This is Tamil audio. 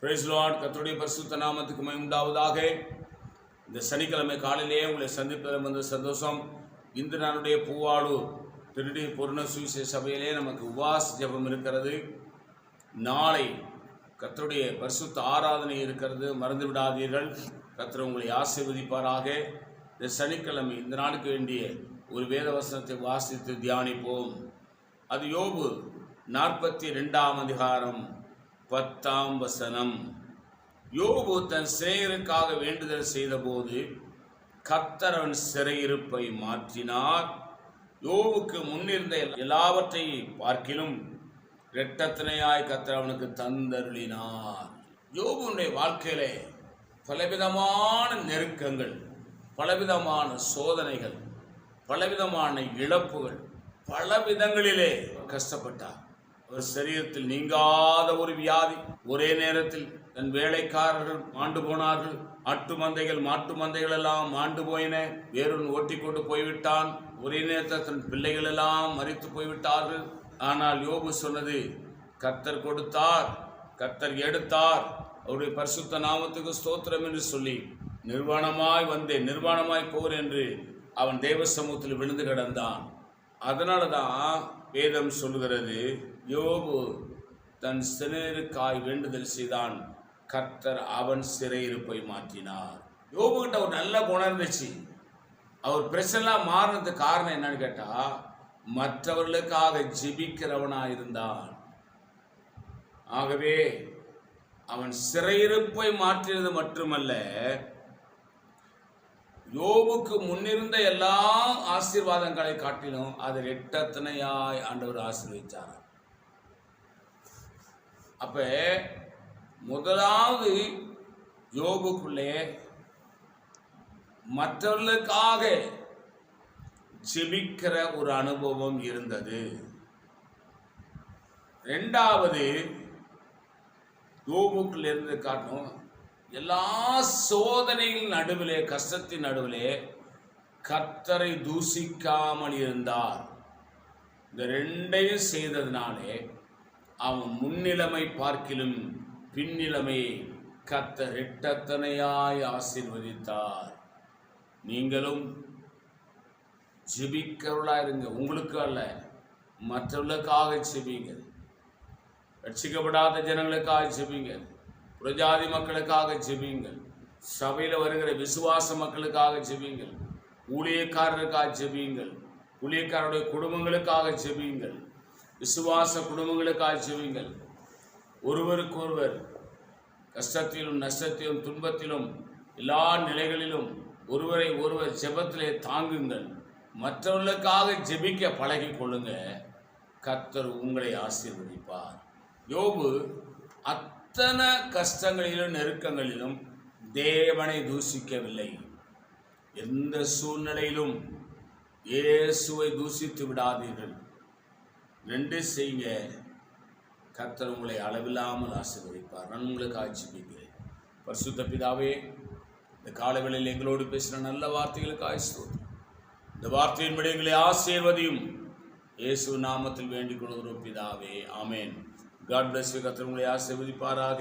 Price Lord. கர்த்தருடைய பரிசுத்த நாமத்துக்கு மகிமை உண்டாவதாக. இந்த சனிக்கிழமை காலையிலேயே உங்களை சந்திப்பதில் வந்த சந்தோஷம். இன்று நாளுடைய பூவாளூர் திருடி பூர்ண சுவிசேஷ சபையிலே நமக்கு உபவாச ஜெபம் இருக்கிறது. நாளை கர்த்தருடைய பரிசுத்த ஆராதனை இருக்கிறது, மறந்து விடாதீர்கள். கர்த்தர் உங்களை ஆசீர்வதிப்பாராக. இந்த சனிக்கிழமை இந்த நாளுக்கு வேண்டிய ஒரு வேத வசனத்தை வாசித்து தியானிப்போம். அது யோபு 42ஆம் அதிகாரம் 10ஆம் வசனம். யோபு தன் சிறையிருக்காக வேண்டுதல் செய்தபோது கர்த்தர் அவன் சிறையிருப்பை மாற்றினார். யோபுக்கு முன்னிருந்த எல்லாவற்றையும் பார்க்கிலும் இரட்டத்தனையாய் கர்த்தர் அவனுக்கு தந்தருளினார். யோபுடைய வாழ்க்கையிலே பலவிதமான நெருக்கங்கள், பலவிதமான சோதனைகள், பலவிதமான இழப்புகள், பல விதங்களிலே கஷ்டப்பட்டார். ஒரு சரீரத்தில் நீங்காத ஒரு வியாதி. ஒரே நேரத்தில் தன் வேலைக்காரர்கள் மாண்டு போனார்கள். ஆட்டு மந்தைகள் மாட்டு மந்தைகள் எல்லாம் மாண்டு போயின. வேறொன் ஓட்டி கொண்டு போய்விட்டான். ஒரே நேரத்தில் தன் பிள்ளைகள் எல்லாம் மரித்து போய்விட்டார்கள். ஆனால் யோபு சொன்னது, கர்த்தர் கொடுத்தார், கர்த்தர் எடுத்தார், அவருடைய பரிசுத்த நாமத்துக்கு ஸ்தோத்திரம் என்று சொல்லி நிர்வாணமாய் வந்தேன், நிர்வாணமாய் போர் என்று அவன் தேவ சமூகத்தில் விழுந்து கிடந்தான். அதனால தான் வேதம் சொல்லுகிறது, யோபு தன் சிறையிருக்காய் வேண்டுதல் செய்தான், கர்த்தர் அவன் சிறையிருப்பை மாற்றினார். யோபுகிட்ட ஒரு நல்ல குணம் இருந்துச்சு. அவர் பிரச்சனைலாம் மாறினதுக்கு காரணம் என்னன்னு கேட்டா, மற்றவர்களுக்காக ஜெபிக்கிறவனாக இருந்தான். ஆகவே அவன் சிறையிருப்பை மாற்றினது மட்டுமல்ல, யோபுக்கு முன்னிருந்த எல்லா ஆசீர்வாதங்களை காட்டிலும் அது இரட்டத்தனையாய் ஆண்டவர் ஆசீர்வதிச்சார். அப்ப முதலாவது யோபுக்குள்ளே மற்றவர்களுக்காக ஜெபிக்கிற ஒரு அனுபவம் இருந்தது. இரண்டாவது, யோபுக்குள்ள இருந்து காட்டும் எல்லா சோதனையின் நடுவிலே, கஷ்டத்தின் நடுவிலே கர்த்தரை தூசிக்காமல் இருந்தார். இந்த ரெண்டையும் செய்ததினாலே அவன் முன்னிலைமை பார்க்கிலும் பின்னிலைமை கர்த்தர் இரட்டத்தனையாய் ஆசீர்வதித்தார். நீங்களும் ஜெபிக்கிறவர்களாக இருங்க. உங்களுக்கு அல்ல, மற்றவர்களுக்காக ஜெபிங்க. ரட்சிக்கப்படாத ஜனங்களுக்காக ஜெபிங்க. புறஜாதி மக்களுக்காக ஜெபிங்கள். சபையில் வருகிற விசுவாச மக்களுக்காக ஜெபிங்கள். ஊழியக்காரருக்காக ஜெபிங்கள். ஊழியக்காரருடைய குடும்பங்களுக்காக ஜெபிங்கள். விசுவாச குடும்பங்களுக்காக ஜெபிங்கள். ஒருவருக்கொருவர் கஷ்டத்திலும் நஷ்டத்திலும் துன்பத்திலும் எல்லா நிலைகளிலும் ஒருவரை ஒருவர் ஜெபத்திலே தாங்குங்கள். மற்றவர்களுக்காக ஜெபிக்க பழகி கொள்ளுங்க. கர்த்தர் உங்களை ஆசீர்வதிப்பார். யோபு அத்தனை கஷ்டங்களிலும் நெருக்கங்களிலும் தேவனை தூசிக்கவில்லை. எந்த சூழ்நிலையிலும் இயேசுவை தூசித்து விடாதீர்கள். ரெண்டு செய்யுங்க, கர்த்தர் உங்களை அளவில்லாமல் ஆசீர்வதிப்பார். நான் உங்களுக்கு ஜெபிக்கிறேன். பரிசுத்த பிதாவே, இந்த காலவேளையில் எங்களோடு பேசின நல்ல வார்த்தைகளுக்கு ஸ்தோத்திரம். இந்த வார்த்தையின்படி எங்களை ஆசீர்வதியும். இயேசு நாமத்தில் வேண்டிக் கொள்கிறோம் பிதாவே, ஆமேன். God bless you. கர்த்தர் உங்களை ஆசீர்வதிப்பாராக.